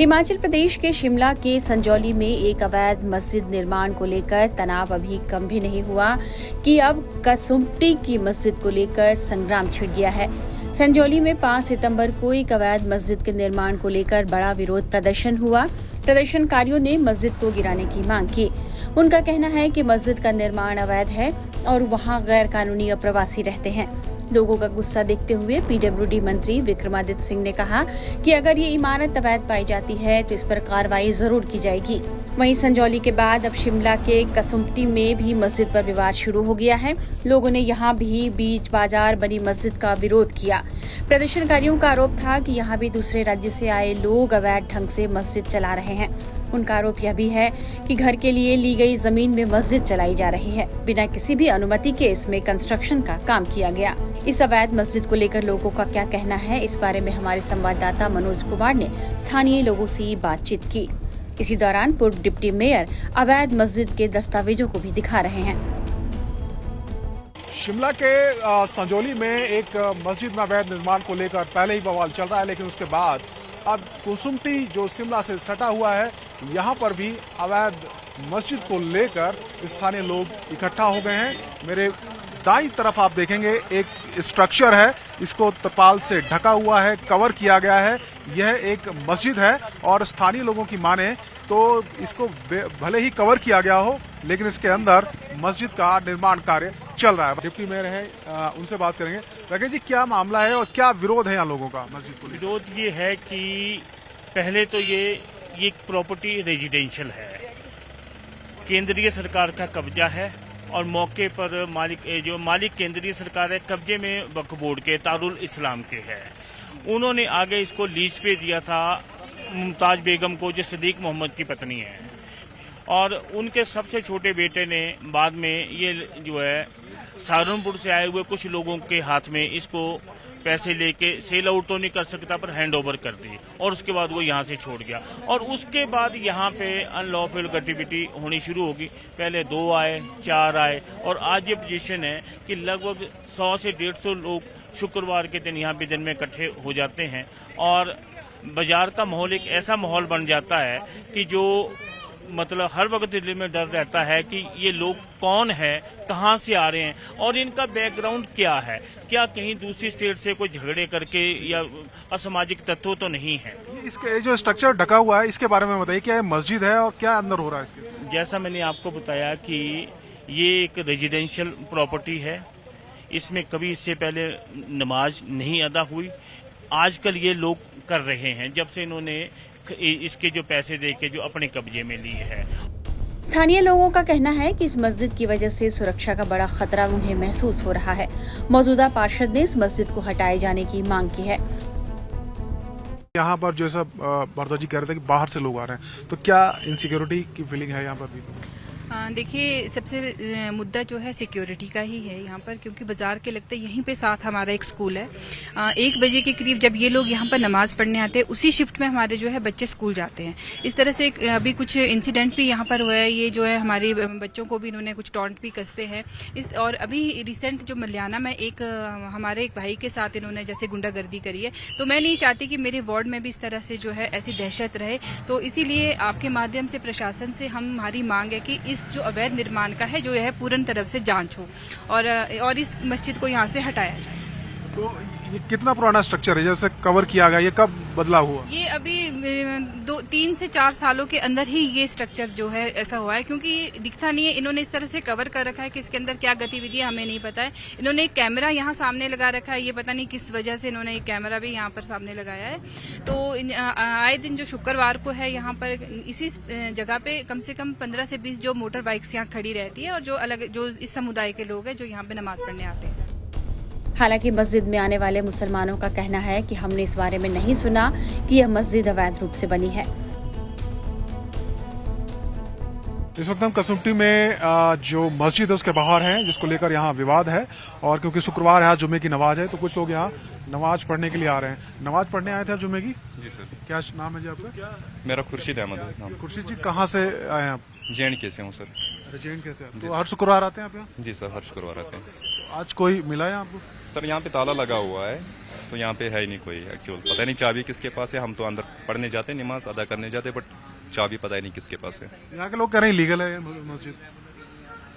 हिमाचल प्रदेश के शिमला के संजौली में एक अवैध मस्जिद निर्माण को लेकर तनाव अभी कम भी नहीं हुआ कि अब कसुम्पटी की मस्जिद को लेकर संग्राम छिड़ गया है। संजौली में 5 सितंबर को एक अवैध मस्जिद के निर्माण को लेकर बड़ा विरोध प्रदर्शन हुआ। प्रदर्शनकारियों ने मस्जिद को गिराने की मांग की। उनका कहना है कि मस्जिद का निर्माण अवैध है और वहां गैर कानूनी अप्रवासी रहते हैं। लोगों का गुस्सा देखते हुए पीडब्ल्यूडी मंत्री विक्रमादित्य सिंह ने कहा कि अगर ये इमारत अवैध पाई जाती है तो इस पर कार्रवाई जरूर की जाएगी। वहीं संजौली के बाद अब शिमला के कसुम्पटी में भी मस्जिद पर विवाद शुरू हो गया है। लोगों ने यहां भी बीच बाजार बनी मस्जिद का विरोध किया। प्रदर्शनकारियों का आरोप था कि यहां भी दूसरे राज्य से आए लोग अवैध ढंग से मस्जिद चला रहे हैं। उनका आरोप यह भी है कि घर के लिए ली गई जमीन में मस्जिद चलाई जा रही है। बिना किसी भी अनुमति के इसमें कंस्ट्रक्शन का काम किया गया। इस अवैध मस्जिद को लेकर लोगों का क्या कहना है, इस बारे में हमारे संवाददाता मनोज कुमार ने स्थानीय लोगों से बातचीत की। इसी दौरान पूर्व डिप्टी मेयर अवैध मस्जिद के दस्तावेजों को भी दिखा रहे हैं। शिमला के संजौली में एक मस्जिद में अवैध निर्माण को लेकर पहले ही बवाल चल रहा है, लेकिन उसके बाद अब कसुम्पटी जो शिमला से सटा हुआ है, यहाँ पर भी अवैध मस्जिद को लेकर स्थानीय लोग इकट्ठा हो गए हैं। मेरे दाईं तरफ आप देखेंगे एक स्ट्रक्चर है, इसको तरपाल से ढका हुआ है, कवर किया गया है। यह एक मस्जिद है और स्थानीय लोगों की माने तो इसको भले ही कवर किया गया हो, लेकिन इसके अंदर मस्जिद का निर्माण कार्य चल रहा है। डिप्टी मेयर है, उनसे बात करेंगे। राकेश जी, क्या मामला है और क्या विरोध है यहाँ लोगों का मस्जिद को? विरोध ये है कि पहले तो ये प्रॉपर्टी रेजिडेंशियल है, केंद्रीय सरकार का कब्जा है और मौके पर मालिक केंद्रीय सरकार है, कब्जे में वक्फ बोर्ड के तारुल इस्लाम के है। उन्होंने आगे इसको लीज पे दिया था मुमताज बेगम को, जो सदीक मोहम्मद की पत्नी है, और उनके सबसे छोटे बेटे ने बाद में ये जो है सहारनपुर से आए हुए कुछ लोगों के हाथ में इसको पैसे लेके सेल आउट तो नहीं कर सकता पर हैंड ओवर कर दी और उसके बाद वो यहाँ से छोड़ गया। और उसके बाद यहाँ पे अनलॉफुल गतिविधि होनी शुरू होगी। पहले 2 आए, 4 आए और आज ये पोजीशन है कि लगभग 100 से 150 लोग शुक्रवार के दिन यहाँ पे दिन में इकट्ठे हो जाते हैं और बाजार का माहौल एक ऐसा माहौल बन जाता है कि जो मतलब हर वक्त दिल्ली में डर रहता है कि ये लोग कौन है, कहाँ से आ रहे हैं और इनका बैकग्राउंड क्या है, क्या कहीं दूसरी स्टेट से कोई झगड़े करके या असामाजिक तत्व तो नहीं है। इसके जो स्ट्रक्चर ढका हुआ है, इसके बारे में बताइए, क्या मस्जिद है और क्या अंदर हो रहा है इसके? जैसा मैंने आपको बताया कि ये एक रेजिडेंशियल प्रॉपर्टी है, इसमें कभी इससे पहले नमाज नहीं अदा हुई। आजकल ये लोग कर रहे हैं जब से इन्होंने इसके जो पैसे देके जो अपने कब्जे में लिए है। स्थानीय लोगों का कहना है कि इस मस्जिद की वजह से सुरक्षा का बड़ा खतरा उन्हें महसूस हो रहा है। मौजूदा पार्षद ने इस मस्जिद को हटाए जाने की मांग की है। यहाँ पर जैसा भरद्वाज जी कह रहे थे कि बाहर से लोग आ रहे हैं, तो क्या इनसिक्योरिटी की फीलिंग है यहाँ पर भी? देखिए, सबसे मुद्दा जो है सिक्योरिटी का ही है यहाँ पर, क्योंकि बाजार के लगते यहीं पे साथ हमारा एक स्कूल है। 1 बजे के करीब जब ये लोग यहाँ पर नमाज पढ़ने आते हैं, उसी शिफ्ट में हमारे जो है बच्चे स्कूल जाते हैं। इस तरह से अभी कुछ इंसिडेंट भी यहाँ पर हुआ है। ये जो है हमारे बच्चों को भी इन्होंने कुछ टॉन्ट भी कसते हैं। और अभी रिसेंट जो मलियाना में हमारे एक भाई के साथ इन्होंने जैसे गुंडागर्दी करी है, तो मैं नहीं चाहती कि मेरे वार्ड में भी इस तरह से जो है ऐसी दहशत रहे। तो इसीलिए आपके माध्यम से प्रशासन से हमारी मांग है कि इस जो अवैध निर्माण का है जो है पूर्ण तरफ से जांच हो और इस मस्जिद को यहाँ से हटाया जाए। तो ये कितना पुराना स्ट्रक्चर है, जैसे कवर किया गया, ये कब बदला हुआ? ये अभी 3 से 4 सालों के अंदर ही ये स्ट्रक्चर जो है ऐसा हुआ है, क्योंकि दिखता नहीं है। इन्होंने इस तरह से कवर कर रखा है कि इसके अंदर क्या गतिविधि हमें नहीं पता है। इन्होंने एक कैमरा यहाँ सामने लगा रखा है, ये पता नहीं किस वजह से इन्होंने एक कैमरा भी यहाँ पर सामने लगाया है। तो आए दिन जो शुक्रवार को है यहाँ पर इसी जगह पे कम से कम 15 से 20 जो मोटर बाइक्स यहाँ खड़ी रहती है और जो इस समुदाय के लोग हैं जो यहाँ पे नमाज पढ़ने आते हैं। हालांकि मस्जिद में आने वाले मुसलमानों का कहना है कि हमने इस बारे में नहीं सुना कि यह मस्जिद अवैध रूप से बनी है। इस वक्त हम कसुम्पटी में जो मस्जिद है उसके बाहर हैं, जिसको लेकर यहाँ विवाद है। और क्योंकि शुक्रवार है, जुमे की नमाज है, तो कुछ लोग यहाँ नमाज पढ़ने के लिए आ रहे हैं। नमाज पढ़ने आए थे जुमे की? जी सर। क्या नाम है जी आपका? मेरा खुर्शीद अहमद है। खुर्शीद जी, कहाँ से आए हैं आप? JNK से हूँ सर। JNK से? तो हर शुक्रवार आते हैं आप यहाँ? जी सर, हर शुक्रवार आते हैं। आज कोई मिला है आपको? सर यहाँ पे ताला लगा हुआ है, तो यहाँ पे है ही नहीं कोई एक्चुअल, पता नहीं चाबी किसके पास है। हम तो अंदर पढ़ने जाते, नमाज अदा करने जाते, बट चाबी पता ही नहीं किसके पास है। यहाँ के लोग कह रहे हैं लीगल है ये मस्जिद,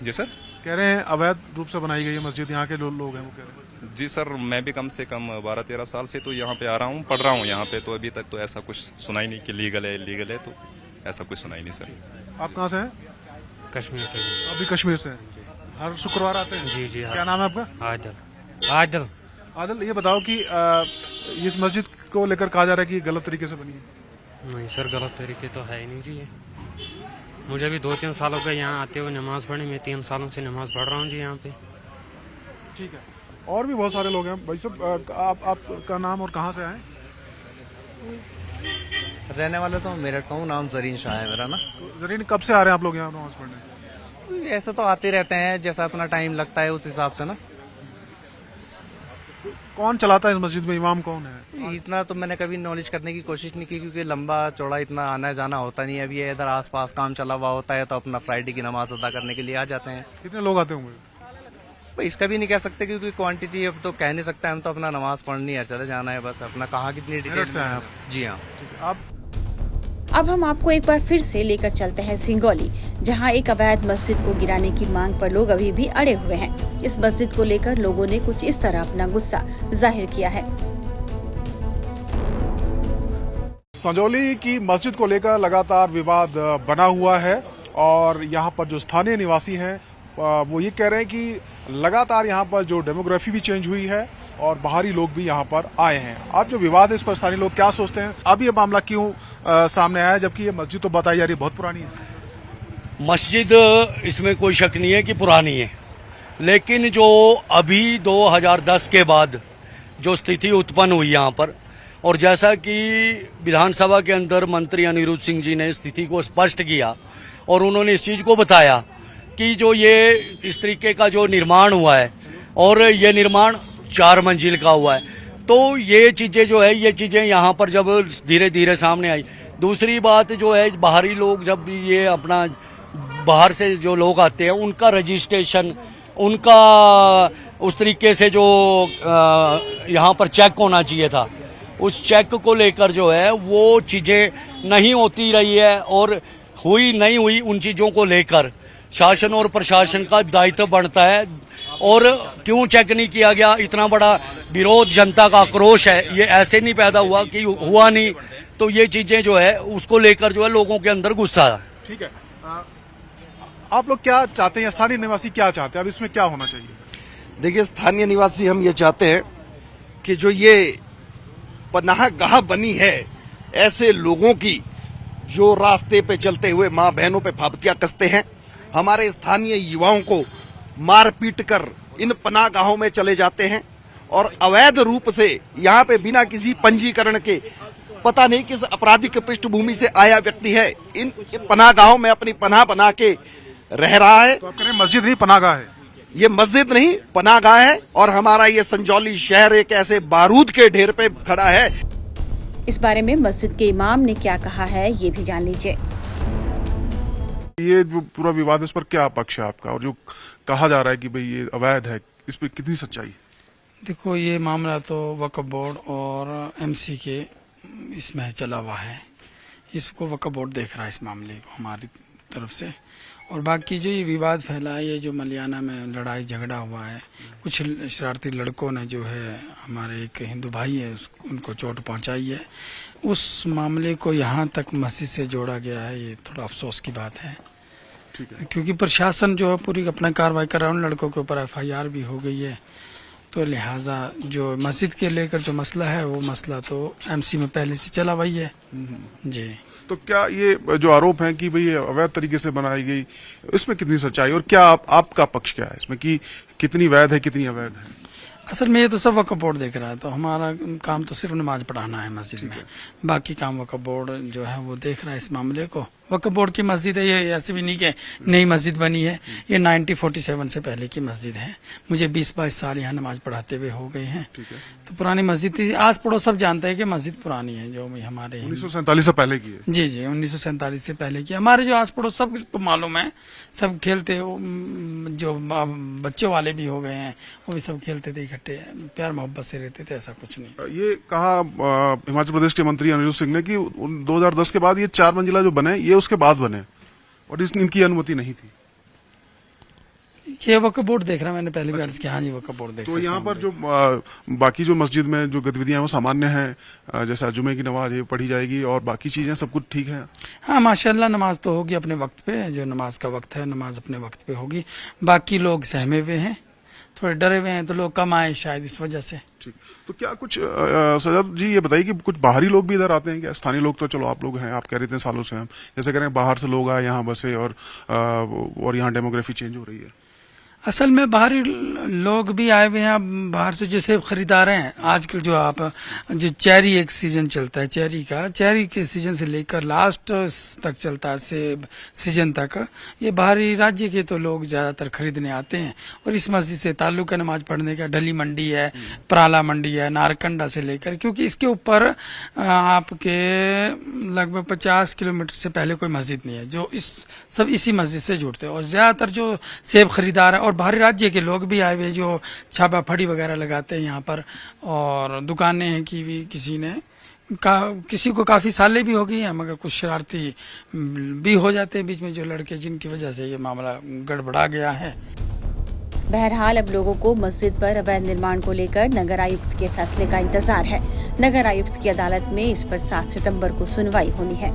जी सर। कह रहे हैं अवैध रूप से बनाई गई है मस्जिद। यहाँ के लोग हैं वो कह रहे हैं। जी सर, मैं भी कम से कम 12-13 साल से तो यहाँ पे आ रहा हूँ, पढ़ रहा हूँ यहाँ पे, तो अभी तक तो ऐसा कुछ सुना ही नहीं कि लीगल है इलीगल है, तो ऐसा कुछ सुना ही नहीं सर। आप कहाँ से हैं? कश्मीर से जी। अभी कश्मीर से हैं। हर शुक्रवार आते हैं? जी जी। क्या नाम है आपका? आदिल। आदिल। आदिल, ये बताओ कि इस मस्जिद को लेकर कहा जा रहा है कि गलत तरीके से बनी है। नहीं सर, गलत तरीके तो है ही नहीं जी ये। मुझे भी 2-3 साल हो गए यहाँ आते हुए नमाज पढ़ी। मैं 3 सालों से नमाज पढ़ रहा हूँ जी यहाँ पे। ठीक है, और भी बहुत सारे लोग हैं भाई साहब। आपका नाम और कहाँ से आए? रहने वाले तो मेरठ का हूँ, नाम जरीन शाह है मेरा ना। जरीन, कब से आ रहे हैं आप लोग यहाँ नमाज पढ़ने? ऐसे तो आते रहते हैं, जैसा अपना टाइम लगता है उस हिसाब से ना। कौन चलाता है इस मस्जिद में, इमाम कौन है? इतना तो मैंने कभी नॉलेज करने की कोशिश नहीं की, क्योंकि लंबा चौड़ा इतना आना जाना होता नहीं है। अभी इधर आसपास काम चला हुआ होता है तो अपना फ्राइडे की नमाज अदा करने के लिए आ जाते हैं। कितने लोग आते होंगे? भाई इसका भी नहीं कह सकते, क्योंकि क्वांटिटी अब तो कह नहीं सकते। हम तो अपना नमाज पढ़नी है, चले जाना है बस। अपना कहाँ कितनी डिटेल से आए आप? जी हाँ। आप अब हम आपको एक बार फिर से लेकर चलते हैं सिंगौली, जहां एक अवैध मस्जिद को गिराने की मांग पर लोग अभी भी अड़े हुए हैं। इस मस्जिद को लेकर लोगों ने कुछ इस तरह अपना गुस्सा जाहिर किया है। संजौली की मस्जिद को लेकर लगातार विवाद बना हुआ है और यहाँ पर जो स्थानीय निवासी हैं वो ये कह रहे हैं कि लगातार यहाँ पर जो डेमोग्राफी भी चेंज हुई है और बाहरी लोग भी यहाँ पर आए हैं। अब जो विवाद है इस पर स्थानीय लोग क्या सोचते हैं, अब ये मामला क्यों सामने आया, जबकि ये मस्जिद तो बताई जा रही है बहुत पुरानी है। मस्जिद इसमें कोई शक नहीं है कि पुरानी है, लेकिन जो अभी 2010 के बाद जो स्थिति उत्पन्न हुई यहाँ पर, और जैसा कि विधानसभा के अंदर मंत्री अनिरुद्ध सिंह जी ने स्थिति को स्पष्ट किया और उन्होंने इस चीज को बताया कि जो ये इस तरीके का जो निर्माण हुआ है और ये निर्माण 4 मंजिल का हुआ है, तो ये चीजें जो है, ये चीजें यहाँ पर जब धीरे धीरे सामने आई। दूसरी बात जो है, बाहरी लोग जब भी ये अपना बाहर से जो लोग आते हैं उनका रजिस्ट्रेशन, उनका उस तरीके से जो यहाँ पर चेक होना चाहिए था, उस चेक को लेकर जो है वो चीजें नहीं होती रही है और हुई नहीं हुई। उन चीजों को लेकर शासन और प्रशासन का दायित्व बनता है। और क्यों चेक नहीं किया गया, इतना बड़ा विरोध, जनता का आक्रोश है, ये ऐसे नहीं पैदा हुआ कि हुआ नहीं। तो ये चीजें जो है उसको लेकर जो है लोगों के अंदर गुस्सा है। ठीक है, आप लोग क्या चाहते हैं, स्थानीय निवासी क्या चाहते हैं, अब इसमें क्या होना चाहिए? देखिए, स्थानीय निवासी हम ये चाहते हैं कि जो ये पनाहगाह बनी है ऐसे लोगों की, जो रास्ते पे चलते हुए माँ बहनों पे फाबतियां कसते हैं, हमारे स्थानीय युवाओं को मार पीट कर इन पनाहगाहों में चले जाते हैं और अवैध रूप से यहाँ पे बिना किसी पंजीकरण के, पता नहीं किस आपराधिक पृष्ठभूमि से आया व्यक्ति है, इन पनाहगाहों में अपनी पनाह बना के रह रहा है। तो आप कह रहे हैं मस्जिद नहीं पनाहगाह है? ये मस्जिद नहीं पनाहगाह है और हमारा ये संजौली शहर एक ऐसे बारूद के ढेर पे खड़ा है। इस बारे में मस्जिद के इमाम ने क्या कहा है, ये भी जान लीजिए। ये जो पूरा विवाद है, इस पर क्या पक्ष है आपका, और जो कहा जा रहा है कि भाई ये अवैध है, इस पर कितनी सच्चाई? देखो, ये मामला तो वक्फ बोर्ड और एमसी के इसमें चला हुआ है। इसको वक्फ बोर्ड देख रहा है इस मामले को हमारी तरफ से। और बाकी जो ये विवाद फैला है, ये जो मलियाना में लड़ाई झगड़ा हुआ है, कुछ शरारती लड़कों ने जो है हमारे एक हिंदू भाई है उनको चोट पहुंचाई है, उस मामले को यहाँ तक मस्जिद से जोड़ा गया है। ये थोड़ा अफसोस की बात है। ठीक है, क्योंकि प्रशासन जो है पूरी अपना कार्रवाई कर रहा है, उन लड़कों के ऊपर FIR भी हो गई है। तो लिहाजा जो मस्जिद के लेकर जो मसला है, वो मसला तो MC में पहले से चला वही है जी। तो क्या ये जो आरोप है कि भाई ये अवैध तरीके से बनाई गई, इसमें कितनी सच्चाई, और क्या आपका पक्ष क्या है इसमें कि कितनी वैध है कितनी अवैध है? असल में ये तो सब वक्फ बोर्ड देख रहा है, तो हमारा काम तो सिर्फ नमाज पढ़ाना है मस्जिद में। बाकी काम वक्फ बोर्ड जो है वो देख रहा है इस मामले को। वक्फ बोर्ड की मस्जिद है, ये ऐसे भी नहीं कि नई मस्जिद बनी है, ये 1947 से पहले की मस्जिद है। मुझे 20-22 साल यहाँ नमाज पढ़ाते हुए हो गए हैं। तो पुरानी मस्जिद थी, आस पड़ोस सब जानते हैं कि मस्जिद पुरानी है, जो हमारे 1947 से पहले की है। जी 1947 से पहले की। हमारे जो आस पड़ोस सब कुछ मालूम है, सब खेलते, जो बच्चों वाले भी हो गए हैं वो भी सब खेलते थे इकट्ठे, प्यार मोहब्बत से रहते थे, ऐसा कुछ नहीं। ये कहा हिमाचल प्रदेश के मंत्री अनिरुद्ध सिंह ने कि 2010 के बाद ये 4 मंजिला जो बने ये उसके बाद बने और इनकी अनुमति नहीं थी। ये वक्फ बोर्ड देख रहा, मैंने पहले भी अर्ज किया। हाँ जी, वक्फ बोर्ड देख रहा। तो यहाँ पर जो बाकी जो मस्जिद में जो गतिविधियां हैं वो सामान्य हैं, जैसा जुमे की नमाज ये पढ़ी जाएगी और बाकी चीजें सब कुछ ठीक है। हाँ माशाल्लाह, नमाज तो होगी अपने वक्त पे, जो नमाज का वक्त है नमाज अपने वक्त पे होगी। बाकी लोग सहमे हुए हैं, थोड़े डरे हुए हैं, तो लोग कम आए शायद इस वजह से। ठीक, तो क्या कुछ सजद जी ये बताइए कि कुछ बाहरी लोग भी इधर आते हैं क्या? स्थानीय लोग तो चलो आप लोग हैं, आप कह रहे थे सालों से हम जैसे कह रहे हैं बाहर से लोग आए यहाँ बसे और यहाँ डेमोग्राफी चेंज हो रही है। असल में बाहरी लोग भी आए हुए हैं बाहर से, जैसे खरीदार हैं आजकल। जो चेरी एक सीजन चलता है चेरी के सीजन से लेकर लास्ट तक चलता है, सेब सीजन तक, ये बाहरी राज्य के तो लोग ज्यादातर खरीदने आते हैं। और इस मस्जिद से ताल्लुक है नमाज पढ़ने का। ढली मंडी है, पराला मंडी है, नारकंडा से लेकर, क्योंकि इसके ऊपर आपके लगभग 50 किलोमीटर से पहले कोई मस्जिद नहीं है, जो सब इसी मस्जिद से जुड़ते हैं। और ज्यादातर जो सेब खरीदार है और बाहरी राज्य के लोग भी आए हुए जो छापा फड़ी वगैरह लगाते हैं यहाँ पर, और दुकानें हैं की भी किसी को काफी सालें भी हो गई हैं, मगर कुछ शरारती भी हो जाते हैं बीच में जो लड़के, जिनकी वजह से ये मामला गड़बड़ा गया है। बहरहाल अब लोगों को मस्जिद पर अवैध निर्माण को लेकर नगर आयुक्त के फैसले का इंतजार है। नगर आयुक्त की अदालत में इस पर 7 सितंबर को सुनवाई होनी है।